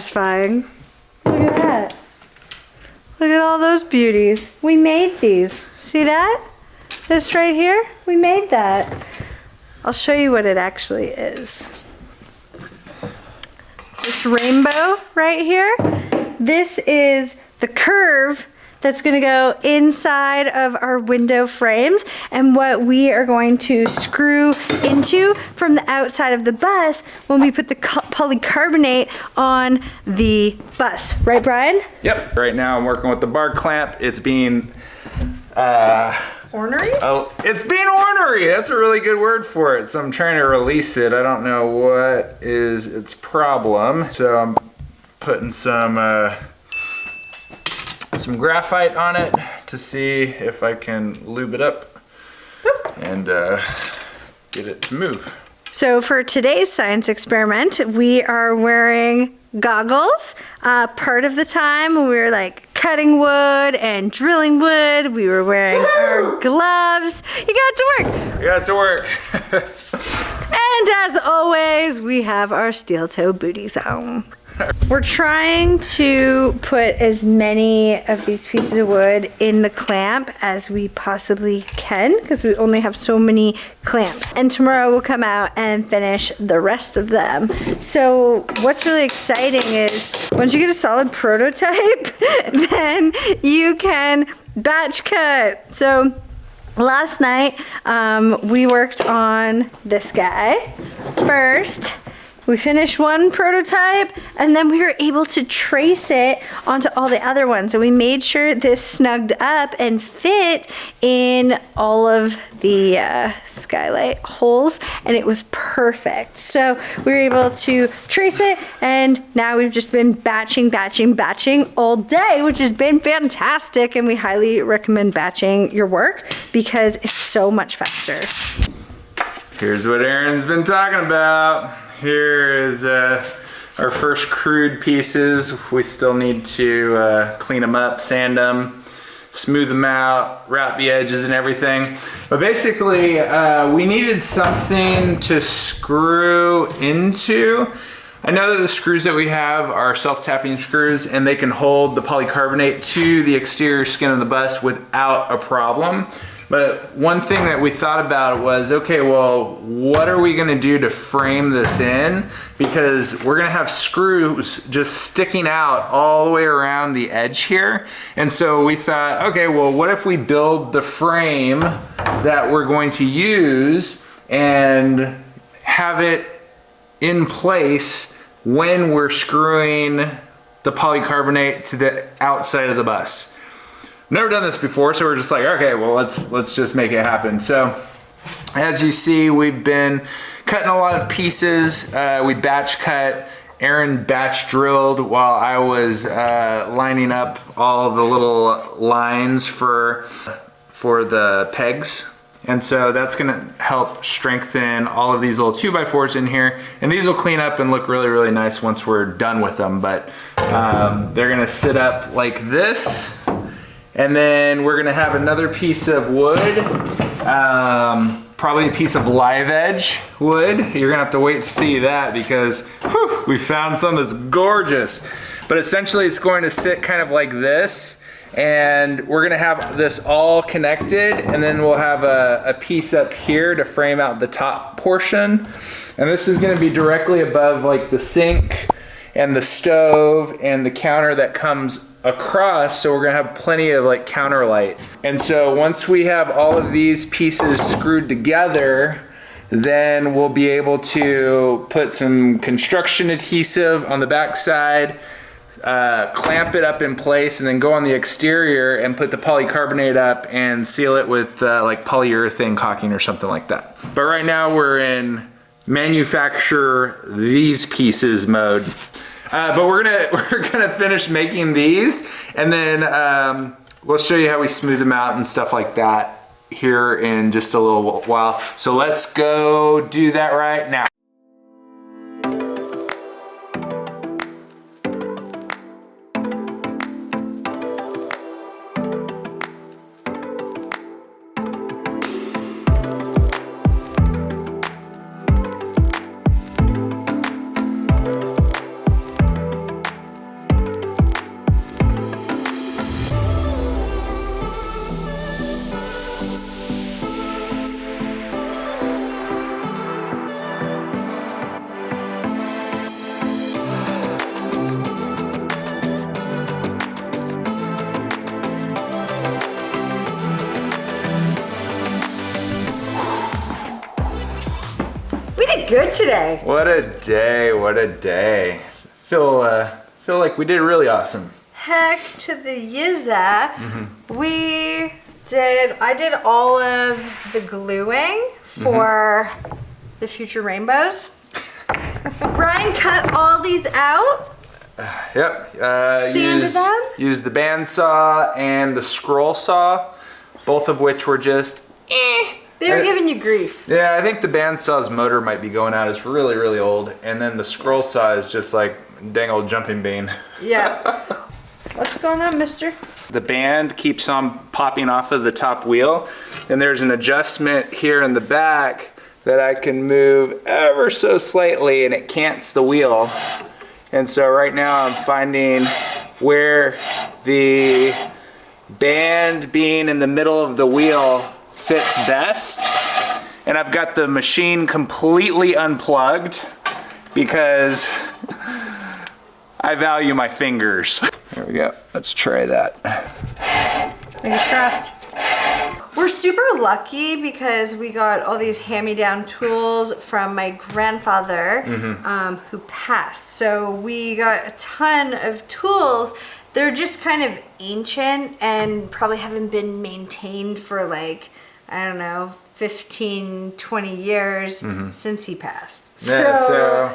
satisfying. Look at that. Look at all those beauties. We made these. See that? This right here? We made that. I'll show you what it actually is. This rainbow right here, this is the curve that's gonna go inside of our window frames and what we are going to screw into from the outside of the bus when we put the polycarbonate on the bus. Right, Brian? Yep. Right now I'm working with the bar clamp. It's being ornery? Oh, it's being ornery. That's a really good word for it. So I'm trying to release it. I don't know what is its problem. So I'm putting some graphite on it to see if I can lube it up and get it to move. So for today's science experiment, we are wearing goggles. Part of the time when we were like cutting wood and drilling wood, we were wearing our gloves. You got to work. We got to work. And as always, we have our steel toe booties on. We're trying to put as many of these pieces of wood in the clamp as we possibly can because we only have so many clamps. And tomorrow we'll come out and finish the rest of them. So what's really exciting is once you get a solid prototype, then you can batch cut. So last night we worked on this guy first. We finished one prototype and then we were able to trace it onto all the other ones. And we made sure this snugged up and fit in all of the skylight holes and it was perfect. So we were able to trace it and now we've just been batching all day, which has been fantastic. And we highly recommend batching your work because it's so much faster. Here's what Aaron's been talking about. Here is our first crude pieces. We still need to clean them up, sand them, smooth them out, wrap the edges and everything. But basically, we needed something to screw into. I know that the screws that we have are self-tapping screws and they can hold the polycarbonate to the exterior skin of the bus without a problem. But one thing that we thought about was, okay, well, what are we gonna do to frame this in? Because we're gonna have screws just sticking out all the way around the edge here. And so we thought, okay, well, what if we build the frame that we're going to use and have it in place when we're screwing the polycarbonate to the outside of the bus. Never done this before, so we're just like, okay, well, let's just make it happen. So as you see, we've been cutting a lot of pieces. We batch cut. Aaron batch drilled while I was lining up all the little lines for the pegs. And so that's gonna help strengthen all of these little 2x4s in here. And these will clean up and look really, really nice once we're done with them. But they're gonna sit up like this. And then we're gonna have another piece of wood, probably a piece of live edge wood. You're gonna have to wait to see that because whew, we found some that's gorgeous. But essentially it's going to sit kind of like this and we're gonna have this all connected and then we'll have a piece up here to frame out the top portion. And this is gonna be directly above like the sink and the stove and the counter that comes across, so we're gonna have plenty of like counter light. And so once we have all of these pieces screwed together, then we'll be able to put some construction adhesive on the back side, clamp it up in place, and then go on the exterior and put the polycarbonate up and seal it with like polyurethane caulking or something like that. But right now we're in manufacture these pieces mode. But we're gonna finish making these, and then we'll show you how we smooth them out and stuff like that here in just a little while. So let's go do that right now. good today. What a day, what a day. Feel like we did really awesome. Heck to the yuza. I did all of the gluing for the future rainbows. Brian cut all these out. Yep. Sanded them. Used the bandsaw and the scroll saw, both of which were just They were giving you grief. Yeah, I think the bandsaw's motor might be going out. It's really, really old. And then the scroll saw is just like dang old jumping bean. Yeah. What's going on, mister? The band keeps on popping off of the top wheel. And there's an adjustment here in the back that I can move ever so slightly and it cants the wheel. And so right now I'm finding where the band being in the middle of the wheel fits best. And I've got the machine completely unplugged because I value my fingers. There we go. Let's try that. Fingers crossed. We're super lucky because we got all these hand-me-down tools from my grandfather who passed. So we got a ton of tools. They're just kind of ancient and probably haven't been maintained for like, I don't know, 15, 20 years since he passed. Yeah, so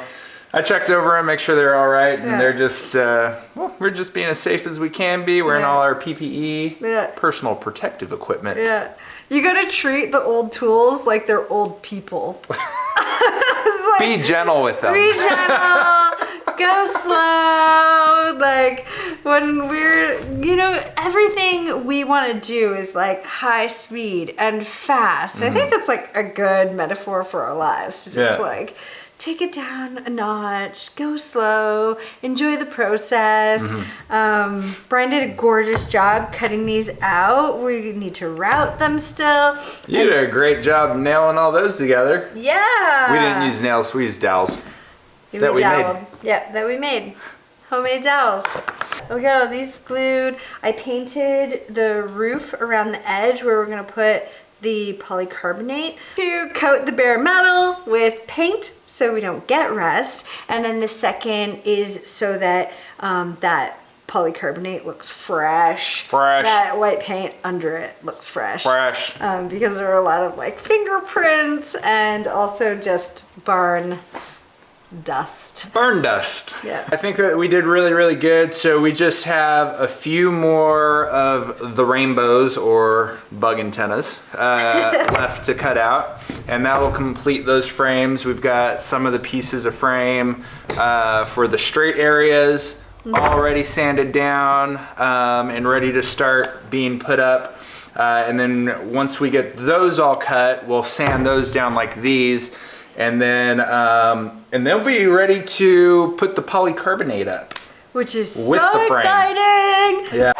I checked over them, make sure they're all right, and they're just, well, we're just being as safe as we can be. We're in all our PPE, personal protective equipment. Yeah. You gotta treat the old tools like they're old people. Like, be gentle with them. Be gentle, go slow. Like, when we're, you know, everything we want to do is like high speed and fast. I think that's like a good metaphor for our lives, to just like take it down a notch, go slow, enjoy the process. Brian did a gorgeous job cutting these out. We need to route them still. You did a great job nailing all those together. Yeah. We didn't use nails, we used dowels. That we made. Yeah, that we made. Homemade dowels. We got all these glued. I painted the roof around the edge where we're gonna put the polycarbonate to coat the bare metal with paint so we don't get rust. And then the second is so that that polycarbonate looks fresh. That white paint under it looks fresh. Because there are a lot of like fingerprints and also just barn dust. Burn dust. Yeah. I think that we did really, really good. So we just have a few more of the rainbows or bug antennas left to cut out. And that will complete those frames. We've got some of the pieces of frame for the straight areas already sanded down and ready to start being put up. And then once we get those all cut, we'll sand those down like these. And then they'll be ready to put the polycarbonate up. Which is with so the frame. exciting! Yeah.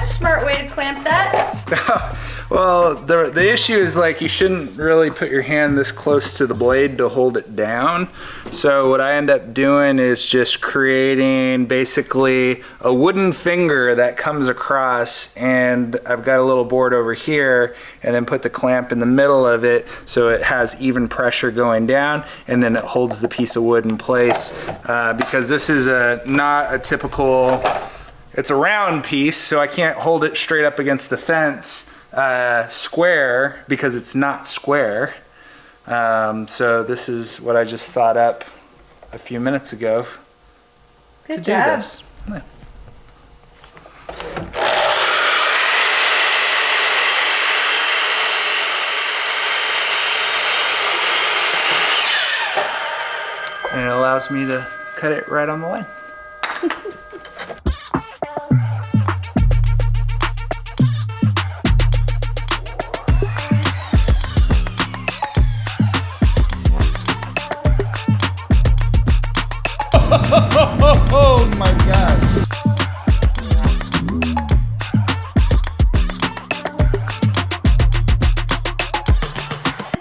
Smart way to clamp that. Well, the issue is like you shouldn't really put your hand this close to the blade to hold it down. So what I end up doing is just creating basically a wooden finger that comes across, and I've got a little board over here and then put the clamp in the middle of it so it has even pressure going down, and then it holds the piece of wood in place because this is not a typical, it's a round piece, so I can't hold it straight up against the fence square because it's not square. So this is what I just thought up a few minutes ago. Good to job. Do this. Yeah. And it allows me to cut it right on the line.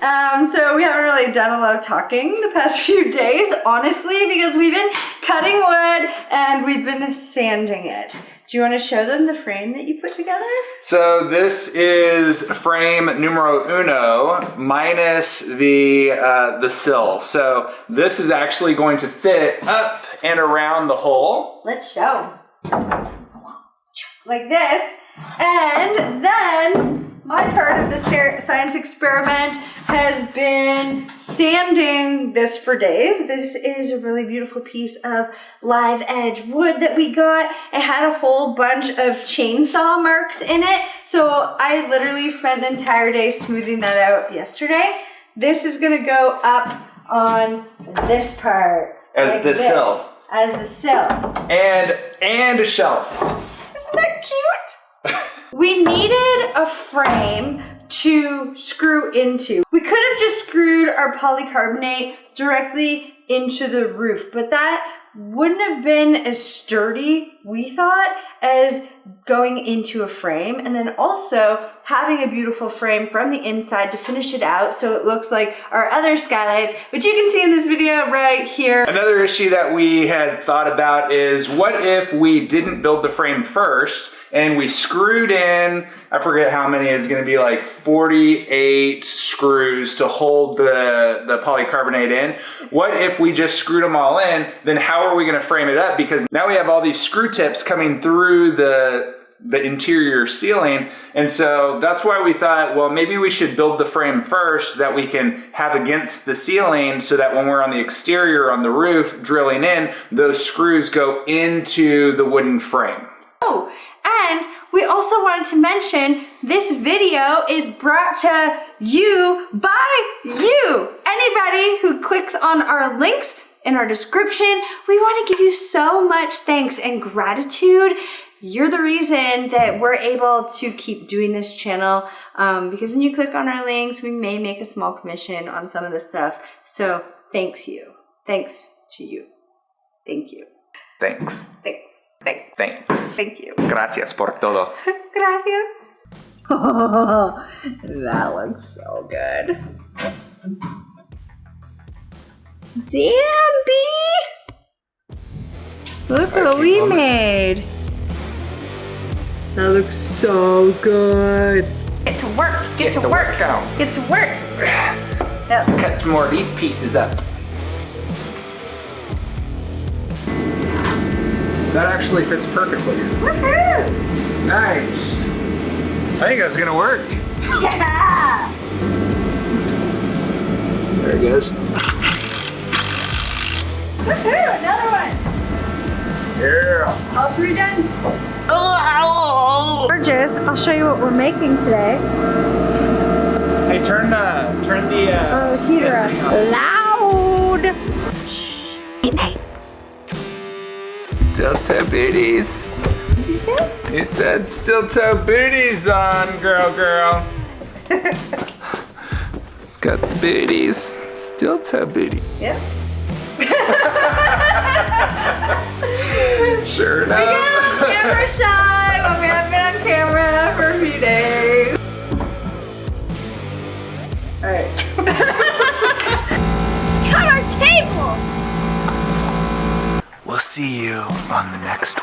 So we haven't really done a lot of talking the past few days, honestly, because we've been cutting wood and we've been sanding it. Do you want to show them the frame that you put together? So this is frame numero uno minus the sill. So this is actually going to fit up and around the hole. Let's show. Like this. And then my part of the science experiment has been sanding this for days. This is a really beautiful piece of live edge wood that we got. It had a whole bunch of chainsaw marks in it. So I literally spent an entire day smoothing that out yesterday. This is gonna go up on this part. As the sill. As the sill. And a shelf. Isn't that cute? We needed a frame to screw into. We could have just screwed our polycarbonate directly into the roof, but that wouldn't have been as sturdy, we thought, as going into a frame, and then also having a beautiful frame from the inside to finish it out so it looks like our other skylights, which you can see in this video right here. Another issue that we had thought about is what if we didn't build the frame first and we screwed in, I forget how many, it's gonna be like 48 screws to hold the polycarbonate in. What if we just screwed them all in? Then how are we gonna frame it up? Because now we have all these screw tips coming through the interior ceiling. And so that's why we thought, well, maybe we should build the frame first that we can have against the ceiling so that when we're on the exterior on the roof drilling in, those screws go into the wooden frame. Oh, and we also wanted to mention this video is brought to you by you. Anybody who clicks on our links in our description, we want to give you so much thanks and gratitude. You're the reason that we're able to keep doing this channel because when you click on our links, we may make a small commission on some of this stuff. So thanks you. Thanks to you. Thank you. Thanks. Thanks. Thanks. Thanks. Thank you. Gracias por todo. Gracias. Oh, that looks so good. Damn, B! Look what we made. That looks so good. Get to work. Get to work. Get to work. Yep. Cut some more of these pieces up. That actually fits perfectly. Woohoo! Nice. I think that's gonna work. Yeah! There it goes. Woohoo! Another one. Yeah. All three done. Oh, gorgeous. I'll show you what we're making today. Hey, turn the heater up. Loud. Hey. Steel toe booties. What'd you say? He said steel toe booties on, girl. It's got the booties. Steel toe booty. Yep. Sure enough. I'm camera shy, but we haven't been on camera for a few days. Alright. Cut our table! We'll see you on the next one.